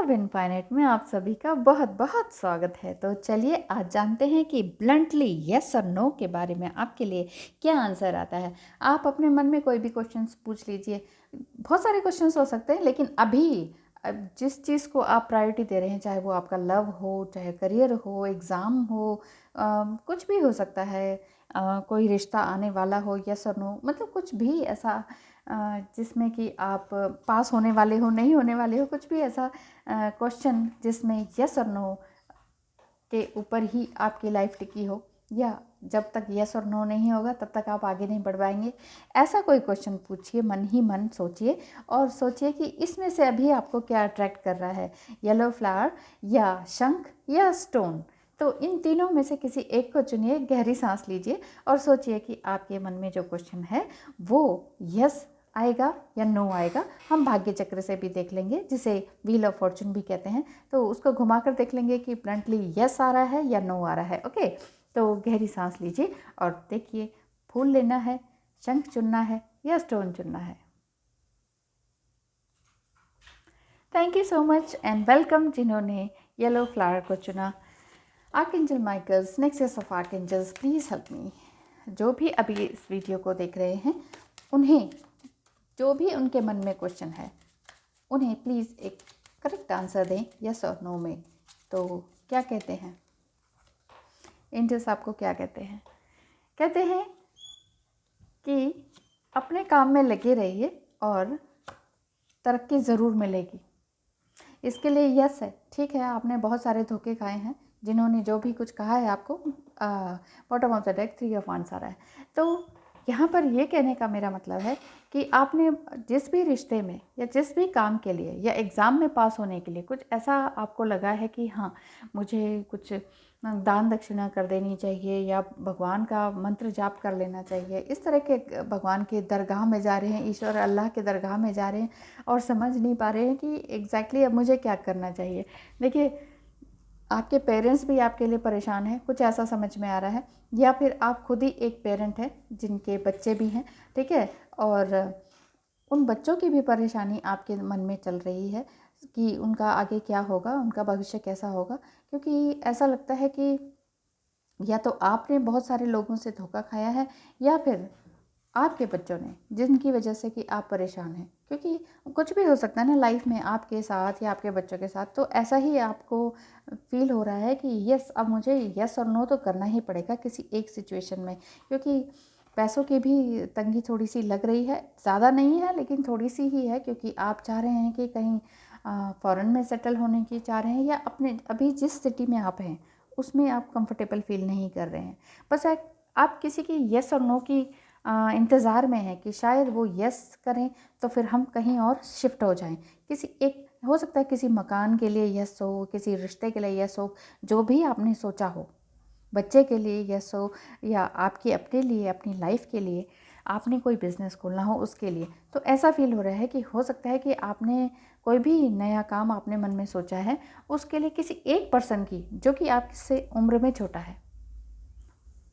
Love infinite में आप सभी का बहुत बहुत स्वागत है। तो चलिए आज जानते हैं कि ब्लंटली यस और नो के बारे में आपके लिए क्या आंसर आता है। आप अपने मन में कोई भी क्वेश्चंस पूछ लीजिए। बहुत सारे क्वेश्चंस हो सकते हैं, लेकिन अभी जिस चीज़ को आप प्रायोरिटी दे रहे हैं, चाहे वो आपका लव हो, चाहे करियर हो, एग्ज़ाम हो, कुछ भी हो सकता है, कोई रिश्ता आने वाला हो, यस और नो, मतलब कुछ भी ऐसा जिसमें कि आप पास होने वाले हो, नहीं होने वाले हो, कुछ भी ऐसा क्वेश्चन जिसमें यस और नो के ऊपर ही आपकी लाइफ टिकी हो, या जब तक यस और नो नहीं होगा तब तक आप आगे नहीं बढ़ पाएंगे, ऐसा कोई क्वेश्चन पूछिए। मन ही मन सोचिए और सोचिए कि इसमें से अभी आपको क्या अट्रैक्ट कर रहा है, येलो फ्लावर या शंख या स्टोन। तो इन तीनों में से किसी एक को चुनिए, गहरी सांस लीजिए और सोचिए कि आपके मन में जो क्वेश्चन है वो यस आएगा या नो आएगा। हम भाग्य चक्र से भी देख लेंगे, जिसे व्हील ऑफ फॉर्चून भी कहते हैं। तो उसको घुमाकर देख लेंगे कि ब्लंटली यस आ रहा है या नो आ रहा है। ओके, तो गहरी सांस लीजिए और देखिए, फूल लेना है, शंख चुनना है या स्टोन चुनना है। Thank you so much and welcome जिन्होंने येलो फ्लावर को चुना। Archangel Michaels, nexus of archangels, please help me. जो भी अभी इस वीडियो को देख रहे हैं, उन्हें जो भी उनके मन में क्वेश्चन है, उन्हें प्लीज़ एक करेक्ट आंसर दें यस और नो में। तो क्या कहते हैं एंजल्स, आपको क्या कहते हैं? कहते हैं कि अपने काम में लगे रहिए और तरक्की ज़रूर मिलेगी। इसके लिए यस है, ठीक है। आपने बहुत सारे धोखे खाए हैं, जिन्होंने जो भी कुछ कहा है आपको। Bottom of the deck 3 of wands आ रहा है। तो यहाँ पर ये कहने का मेरा मतलब है कि आपने जिस भी रिश्ते में या जिस भी काम के लिए या एग्ज़ाम में पास होने के लिए कुछ ऐसा आपको लगा है कि हाँ, मुझे कुछ दान दक्षिणा कर देनी चाहिए या भगवान का मंत्र जाप कर लेना चाहिए, इस तरह के भगवान के दरगाह में जा रहे हैं, ईश्वर अल्लाह के दरगाह में जा रहे हैं और समझ नहीं पा रहे हैं कि एग्जैक्टली अब मुझे क्या करना चाहिए। देखिए, आपके पेरेंट्स भी आपके लिए परेशान हैं, कुछ ऐसा समझ में आ रहा है, या फिर आप खुद ही एक पेरेंट हैं जिनके बच्चे भी हैं, ठीक है। और उन बच्चों की भी परेशानी आपके मन में चल रही है कि उनका आगे क्या होगा, उनका भविष्य कैसा होगा। क्योंकि ऐसा लगता है कि या तो आपने बहुत सारे लोगों से धोखा खाया है, या फिर आपके बच्चों ने, जिनकी वजह से कि आप परेशान हैं। क्योंकि कुछ भी हो सकता है ना लाइफ में, आपके साथ या आपके बच्चों के साथ। तो ऐसा ही आपको फील हो रहा है कि यस, अब मुझे यस और नो तो करना ही पड़ेगा किसी एक सिचुएशन में। क्योंकि पैसों की भी तंगी थोड़ी सी लग रही है, ज़्यादा नहीं है लेकिन थोड़ी सी ही है। क्योंकि आप चाह रहे हैं कि कहीं फ़ॉरेन में सेटल होने की चाह रहे हैं, या अपने अभी जिस सिटी में आप हैं उसमें आप कंफर्टेबल फील नहीं कर रहे हैं। बस आप किसी की यस और नो की इंतज़ार में हैं कि शायद वो यस करें तो फिर हम कहीं और शिफ्ट हो जाएं। किसी एक, हो सकता है किसी मकान के लिए यस हो, किसी रिश्ते के लिए यस हो, जो भी आपने सोचा हो, बच्चे के लिए यस हो, या आपके अपने लिए, अपनी लाइफ के लिए, आपने कोई बिज़नेस खोलना हो उसके लिए। तो ऐसा फील हो रहा है कि हो सकता है कि आपने कोई भी नया काम आपने मन में सोचा है, उसके लिए किसी एक पर्सन की, जो कि आपसे उम्र में छोटा है,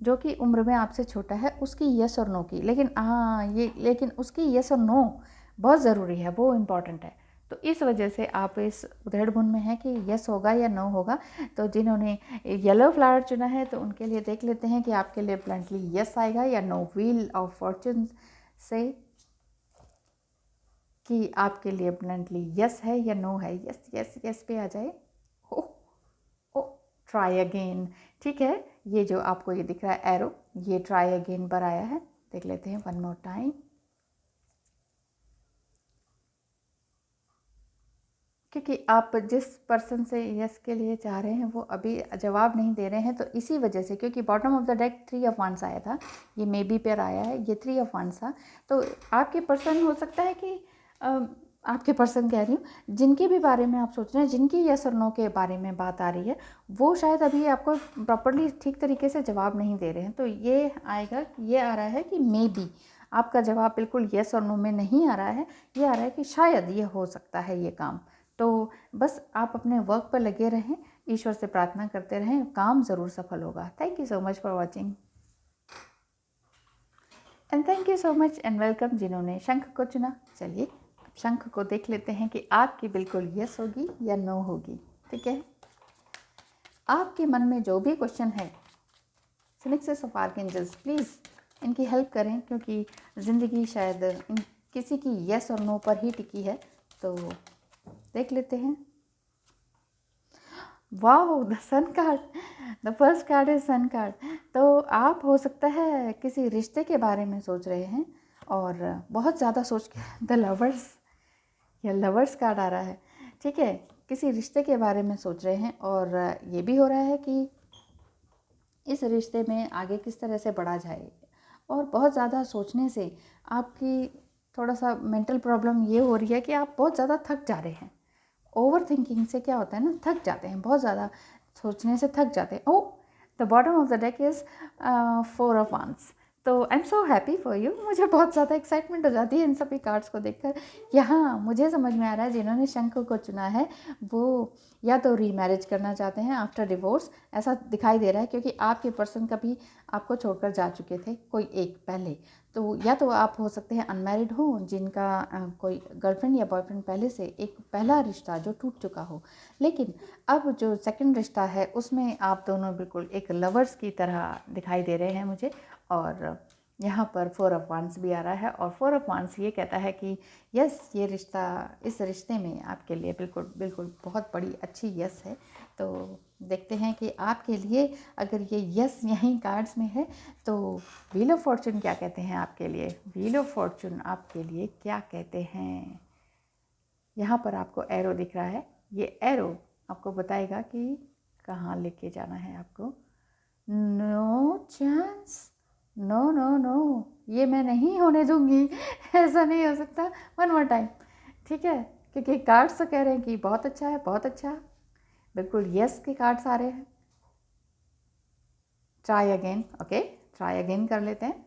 जो कि उम्र में आपसे छोटा है, उसकी यस और नो की। लेकिन हाँ, लेकिन उसकी यस और नो बहुत ज़रूरी है, वो इम्पॉर्टेंट है। तो इस वजह से आप इस उधेड़-बुन में हैं कि यस होगा या नो होगा। तो जिन्होंने येलो फ्लावर चुना है, तो उनके लिए देख लेते हैं कि आपके लिए ब्लंटली यस आएगा या नो। व्हील ऑफ फॉर्चून से कि आपके लिए ब्लंटली यस है या नो है। यस यस यस पे आ जाए। ओह ओ, ट्राई अगेन, ठीक है। ये जो आपको ये दिख रहा है एरो, ये ट्राई अगेन पर आया है। देख लेते हैं वन मोर टाइम। क्योंकि आप जिस पर्सन से यस के लिए चाह रहे हैं वो अभी जवाब नहीं दे रहे हैं, तो इसी वजह से, क्योंकि bottom of the deck 3 of wands आया था, ये मे बी पेयर आया है, ये 3 ऑफ वांड्स था। तो आपके पर्सन, हो सकता है कि आपके पर्सन कह रही हूँ, जिनके भी बारे में आप सोच रहे हैं, जिनकी यस और नो के बारे में बात आ रही है, वो शायद अभी आपको प्रॉपरली ठीक तरीके से जवाब नहीं दे रहे हैं। तो ये आएगा, ये आ रहा है कि मे बी आपका जवाब बिल्कुल यस और नो में नहीं आ रहा है। ये आ रहा है कि शायद ये हो सकता है ये काम। तो बस आप अपने वर्क पर लगे रहें, ईश्वर से प्रार्थना करते रहें, काम ज़रूर सफल होगा। Thank you so much for watching and thank you so much and welcome जिन्होंने शंख को चुना। चलिए शंख को देख लेते हैं कि आपकी बिल्कुल यस होगी या नो होगी। ठीक है, आपके मन में जो भी क्वेश्चन है, सिक्स ऑफ आर्कएंजल्स प्लीज़ इनकी हेल्प करें, क्योंकि ज़िंदगी शायद किसी की यस और नो पर ही टिकी है। तो देख लेते हैं। Wow, the sun card, the first card is sun card. तो आप हो सकता है किसी रिश्ते के बारे में सोच रहे हैं और बहुत ज़्यादा सोच के द लवर्स या लवर्स कार्ड आ रहा है। ठीक है, किसी रिश्ते के बारे में सोच रहे हैं और ये भी हो रहा है कि इस रिश्ते में आगे किस तरह से बढ़ा जाए, और बहुत ज़्यादा सोचने से आपकी थोड़ा सा मेंटल प्रॉब्लम ये हो रही है कि आप बहुत ज़्यादा थक जा रहे हैं। ओवर थिंकिंग से क्या होता है ना, थक जाते हैं, बहुत ज़्यादा सोचने से थक जाते हैं। Oh, the bottom of the deck is 4 of wands. तो I am so happy for you. मुझे बहुत ज़्यादा एक्साइटमेंट हो जाती है इन सभी कार्ड्स को देखकर। यहाँ मुझे समझ में आ रहा है जिन्होंने शंख को चुना है वो या तो रीमैरिज करना चाहते हैं आफ्टर डिवोर्स, ऐसा दिखाई दे रहा है, क्योंकि आपके पर्सन कभी आपको छोड़कर जा चुके थे कोई एक पहले। तो या तो आप हो सकते हैं अनमैरिड हो, जिनका कोई गर्लफ्रेंड या बॉयफ्रेंड पहले से एक पहला रिश्ता जो टूट चुका हो, लेकिन अब जो सेकंड रिश्ता है उसमें आप दोनों बिल्कुल एक लवर्स की तरह दिखाई दे रहे हैं मुझे। और यहाँ पर 4 ऑफ वांड्स भी आ रहा है, और 4 ऑफ वांड्स ये कहता है कि यस, ये रिश्ता, इस रिश्ते में आपके लिए बिल्कुल बिल्कुल बहुत बड़ी अच्छी यस है। तो देखते हैं कि आपके लिए अगर ये यस यहीं कार्ड्स में है तो व्हील ऑफ फॉर्चून क्या कहते हैं आपके लिए। व्हील ऑफ फॉर्चून आपके लिए क्या कहते हैं। यहाँ पर आपको एरो दिख रहा है, ये एरो आपको बताएगा कि कहाँ लेके जाना है आपको। No chance, no no no, ये मैं नहीं होने दूंगी। ऐसा नहीं हो सकता। वन मोर टाइम, ठीक है, क्योंकि कार्ड्स तो कह रहे हैं कि बहुत अच्छा है, बहुत अच्छा है, बिल्कुल यस के कार्ड्स आ रहे हैं। Try again, okay, try again कर लेते हैं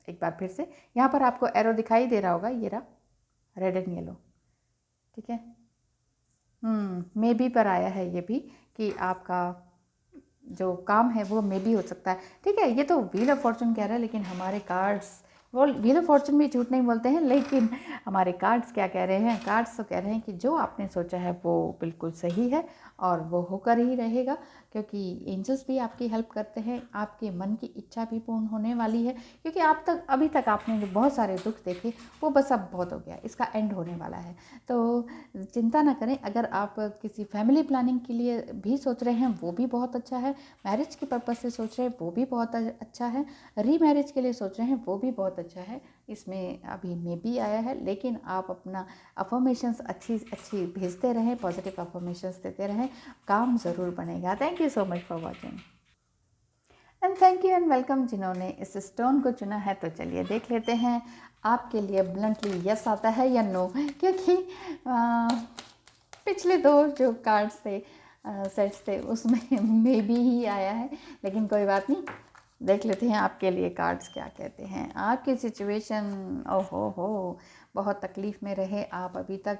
एक बार फिर से। यहाँ पर आपको एरो दिखाई दे रहा होगा, ये रहा, रेड एंड येलो। ठीक है, मे बी पर आया है ये भी कि आपका जो काम है वो मे भी हो सकता है। ठीक है, ये तो व्हील ऑफ फॉर्चून कह रहा है, लेकिन हमारे कार्ड्स, वो व्हील ऑफ फॉर्चून भी झूठ नहीं बोलते हैं, लेकिन हमारे कार्ड्स क्या कह रहे हैं। कार्ड्स तो कह रहे हैं कि जो आपने सोचा है वो बिल्कुल सही है और वो होकर ही रहेगा, क्योंकि एंजल्स भी आपकी हेल्प करते हैं। आपके मन की इच्छा भी पूर्ण होने वाली है, क्योंकि आप तक अभी तक आपने जो बहुत सारे दुख देखे वो बस अब बहुत हो गया, इसका एंड होने वाला है। तो चिंता ना करें। अगर आप किसी फैमिली प्लानिंग के लिए भी सोच रहे हैं वो भी बहुत अच्छा है, मैरिज के पर्पज़ से सोच रहे हैं वो भी बहुत अच्छा है, रीमैरिज के लिए सोच रहे हैं वो भी बहुत अच्छा है। इसमें अभी मे बी आया है, लेकिन आप अपना अफर्मेशंस अच्छी अच्छी भेजते रहें, पॉजिटिव अफर्मेशंस देते रहें, काम ज़रूर बनेगा। Thank you so much for watching and thank you and welcome. जिन्होंने इस स्टोन को चुना है तो चलिए देख लेते हैं आपके लिए ब्लंटली यस आता है या नो, क्योंकि पिछले 2 जो कार्ड्स थे, सेट्स थे, उसमें मे बी ही आया है, लेकिन कोई बात नहीं, देख लेते हैं आपके लिए कार्ड्स क्या कहते हैं। आपकी सिचुएशन, ओहो हो, बहुत तकलीफ़ में रहे आप अभी तक।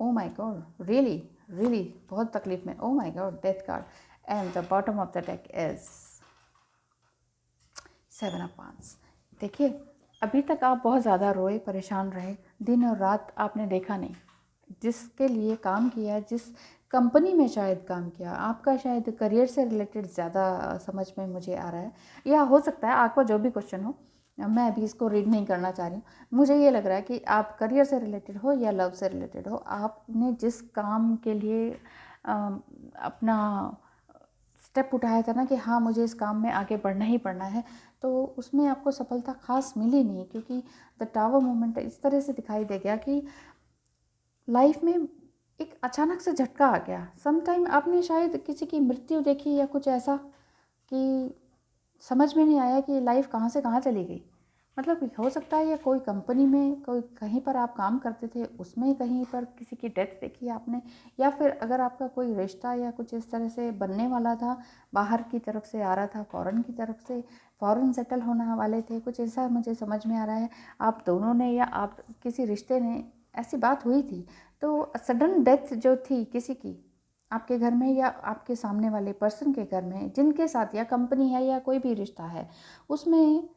Oh my God, really really बहुत तकलीफ़ में। Oh my God, death card and the bottom of the deck is 7 of wands. देखिए, अभी तक आप बहुत ज़्यादा रोए, परेशान रहे, दिन और रात आपने देखा नहीं, जिसके लिए काम किया, जिस कंपनी में शायद काम किया, आपका शायद करियर से रिलेटेड ज़्यादा समझ में मुझे आ रहा है, या हो सकता है आपका जो भी क्वेश्चन हो, मैं अभी इसको रीड नहीं करना चाह रही हूँ। मुझे ये लग रहा है कि आप करियर से रिलेटेड हो या लव से रिलेटेड हो, आपने जिस काम के लिए अपना स्टेप उठाया था ना कि हाँ मुझे इस काम में आगे बढ़ना ही पड़ना है, तो उसमें आपको सफलता खास मिली नहीं, क्योंकि द टावर मोमेंट इस तरह से दिखाई दे गया कि लाइफ में एक अचानक से झटका आ गया। समटाइम आपने शायद किसी की मृत्यु देखी या कुछ ऐसा कि समझ में नहीं आया कि लाइफ कहाँ से कहाँ चली गई। मतलब हो सकता है या कोई कंपनी में, कोई कहीं पर आप काम करते थे उसमें कहीं पर किसी की डेथ देखी आपने, या फिर अगर आपका कोई रिश्ता या कुछ इस तरह से बनने वाला था, बाहर की तरफ से आ रहा था, फॉरेन की तरफ से, फॉरेन सेटल होने वाले थे, कुछ ऐसा मुझे समझ में आ रहा है। आप दोनों ने या आप किसी रिश्ते ने, ऐसी बात हुई थी। तो सडन डेथ जो थी किसी की आपके घर में या आपके सामने वाले पर्सन के घर में, जिनके साथ या कंपनी है या कोई भी रिश्ता है, उसमें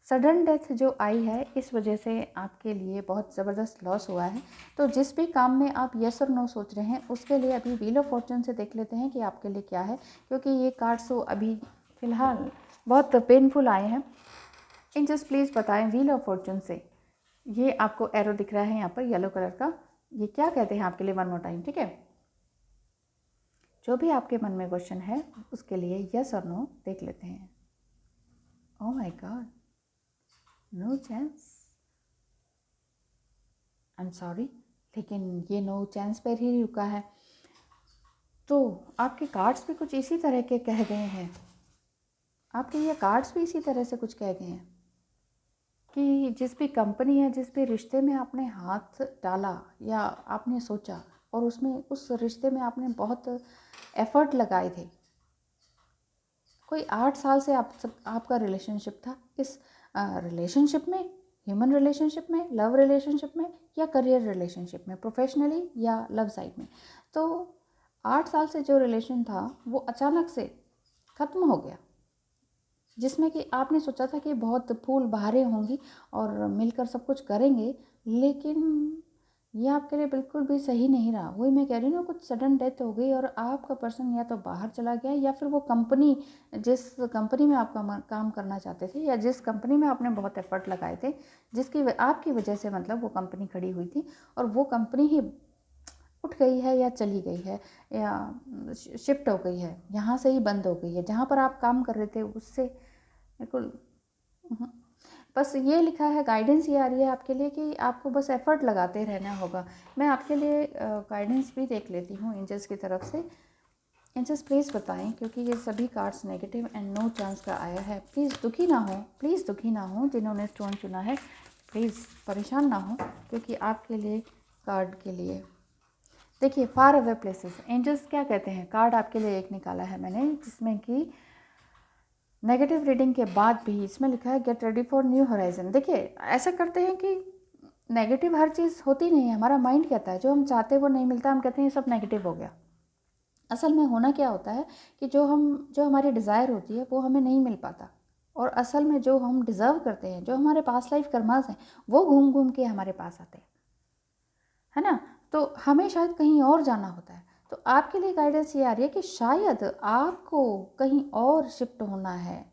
सडन डेथ जो आई है इस वजह से आपके लिए बहुत ज़बरदस्त लॉस हुआ है। तो जिस भी काम में आप येस और नो सोच रहे हैं उसके लिए अभी व्हील ऑफ फॉर्चून से देख लेते हैं कि आपके लिए क्या है, क्योंकि ये कार्ड्स तो अभी फ़िलहाल बहुत पेनफुल आए हैं। एंजल्स प्लीज़ बताएं व्हील ऑफ फॉर्चून से, ये आपको एरो दिख रहा है यहाँ पर येलो कलर का, ये क्या कहते हैं आपके लिए? वन मोर टाइम, ठीक है? जो भी आपके मन में क्वेश्चन है उसके लिए यस और नो देख लेते हैं। Oh my god, no chance, I am sorry, लेकिन ये नो चांस पर ही रुका है। तो आपके कार्ड्स भी कुछ इसी तरह के कह गए हैं, आपके ये कार्ड्स भी इसी तरह से कुछ कह गए हैं कि जिस भी कंपनी या जिस भी रिश्ते में आपने हाथ डाला या आपने सोचा और उसमें उस रिश्ते में आपने बहुत एफर्ट लगाए थे, कोई 8 साल से आपका रिलेशनशिप था। इस रिलेशनशिप में, ह्यूमन रिलेशनशिप में, लव रिलेशनशिप में या करियर रिलेशनशिप में, प्रोफेशनली या लव साइड में, तो 8 साल से जो रिलेशन था वो अचानक से ख़त्म हो गया, जिसमें कि आपने सोचा था कि बहुत फूल बहारें होंगी और मिलकर सब कुछ करेंगे, लेकिन ये आपके लिए बिल्कुल भी सही नहीं रहा। वही मैं कह रही हूँ ना, कुछ सडन डेथ हो गई और आपका पर्सन या तो बाहर चला गया या फिर वो कंपनी, जिस कंपनी में आप काम करना चाहते थे या जिस कंपनी में आपने बहुत एफर्ट लगाए थे, जिसकी आपकी वजह से मतलब वो कंपनी खड़ी हुई थी और वो कंपनी ही उठ गई है या चली गई है या शिफ्ट हो गई है, यहाँ से ही बंद हो गई है, जहाँ पर आप काम कर रहे थे उससे बिल्कुल। बस ये लिखा है, गाइडेंस ये आ रही है आपके लिए कि आपको बस एफर्ट लगाते रहना होगा। मैं आपके लिए गाइडेंस भी देख लेती हूँ एंजल्स की तरफ से। एंजल्स प्लीज़ बताएं, क्योंकि ये सभी cards negative and no chance का आया है। प्लीज़ दुखी ना हो, प्लीज़ दुखी ना हो, जिन्होंने स्टोन चुना है प्लीज़ परेशान ना हो, क्योंकि आपके लिए कार्ड के लिए देखिए फार अवे प्लेसेस। एंजल्स क्या कहते हैं, कार्ड आपके लिए एक निकाला है मैंने, जिसमें कि नेगेटिव रीडिंग के बाद भी इसमें लिखा है get ready for new horizon. देखिए ऐसा करते हैं कि नेगेटिव हर चीज़ होती नहीं है, हमारा माइंड कहता है जो हम चाहते हैं वो नहीं मिलता, हम कहते हैं ये सब नेगेटिव हो गया। असल में होना क्या होता है कि जो हमारी डिज़ायर होती है वो हमें नहीं मिल पाता, और असल में जो हम डिज़र्व करते हैं, जो हमारे पास लाइफ कर्मास हैं, वो घूम घूम के हमारे पास आते हैं, है ना? तो हमें शायद कहीं और जाना होता है। तो आपके लिए गाइडेंस ये आ रही है कि शायद आपको कहीं और शिफ्ट होना है,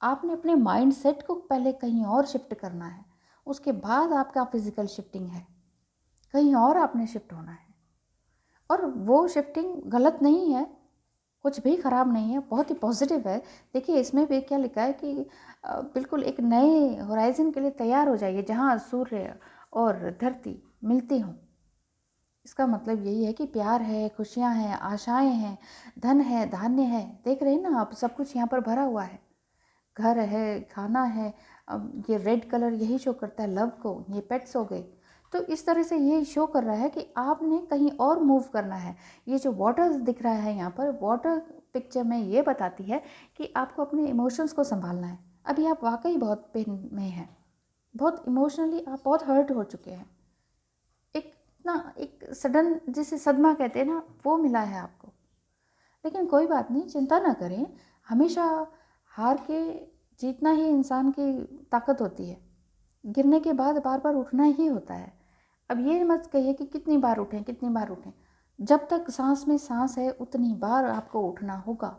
आपने अपने माइंड सेट को पहले कहीं और शिफ्ट करना है, उसके बाद आपका फिजिकल शिफ्टिंग है, कहीं और आपने शिफ्ट होना है। और वो शिफ्टिंग गलत नहीं है, कुछ भी ख़राब नहीं है, बहुत ही पॉजिटिव है। देखिए इसमें भी क्या लिखा है कि बिल्कुल एक नए होराइजन के लिए तैयार हो जाइए, जहाँ सूर्य और धरती मिलती हों। इसका मतलब यही है कि प्यार है, खुशियाँ हैं, आशाएं हैं, धन है, धान्य है, देख रहे हैं ना आप, सब कुछ यहाँ पर भरा हुआ है। घर है, खाना है, अब ये रेड कलर यही शो करता है लव को, ये पेट्स हो गए। तो इस तरह से ये शो कर रहा है कि आपने कहीं और मूव करना है। ये जो वाटर दिख रहा है यहाँ पर, वाटर पिक्चर में ये बताती है कि आपको अपने इमोशंस को संभालना है। अभी आप वाकई बहुत पेन में हैं, बहुत इमोशनली आप बहुत हर्ट हो चुके हैं। एक सडन जिसे सदमा कहते हैं ना, वो मिला है आपको। लेकिन कोई बात नहीं, चिंता ना करें, हमेशा हार के जीतना ही इंसान की ताकत होती है। गिरने के बाद बार बार उठना ही होता है। अब ये मत कहिए कि कितनी बार उठें, कितनी बार उठें, जब तक सांस में सांस है उतनी बार आपको उठना होगा।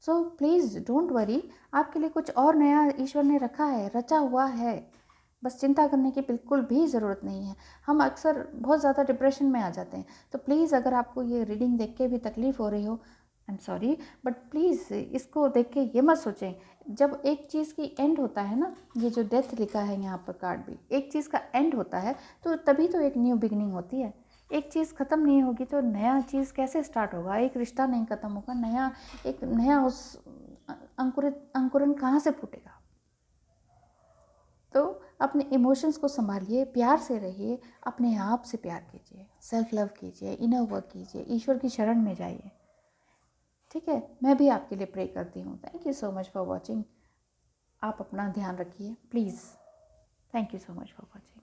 सो प्लीज़ डोंट वरी, आपके लिए कुछ और नया ईश्वर ने रखा है, रचा हुआ है। बस चिंता करने की बिल्कुल भी ज़रूरत नहीं है। हम अक्सर बहुत ज़्यादा डिप्रेशन में आ जाते हैं। तो प्लीज़ अगर आपको ये रीडिंग देख के भी तकलीफ़ हो रही हो, आई एम सॉरी, बट प्लीज़ इसको देख के ये मत सोचें, जब एक चीज़ की एंड होता है ना, ये जो डेथ लिखा है यहाँ पर कार्ड भी, एक चीज़ का एंड होता है तो तभी तो एक न्यू बिगनिंग होती है। एक चीज़ ख़त्म नहीं होगी तो नया चीज़ कैसे स्टार्ट होगा? एक रिश्ता नहीं ख़त्म होगा, नया उस अंकुरन कहाँ से फूटेगा? तो अपने इमोशंस को संभालिए, प्यार से रहिए, अपने आप से प्यार कीजिए, सेल्फ लव कीजिए, इनर वर्क कीजिए, ईश्वर की शरण में जाइए। ठीक है, मैं भी आपके लिए प्रे करती हूँ। Thank you so much for watching. आप अपना ध्यान रखिए please. Thank you so much for watching.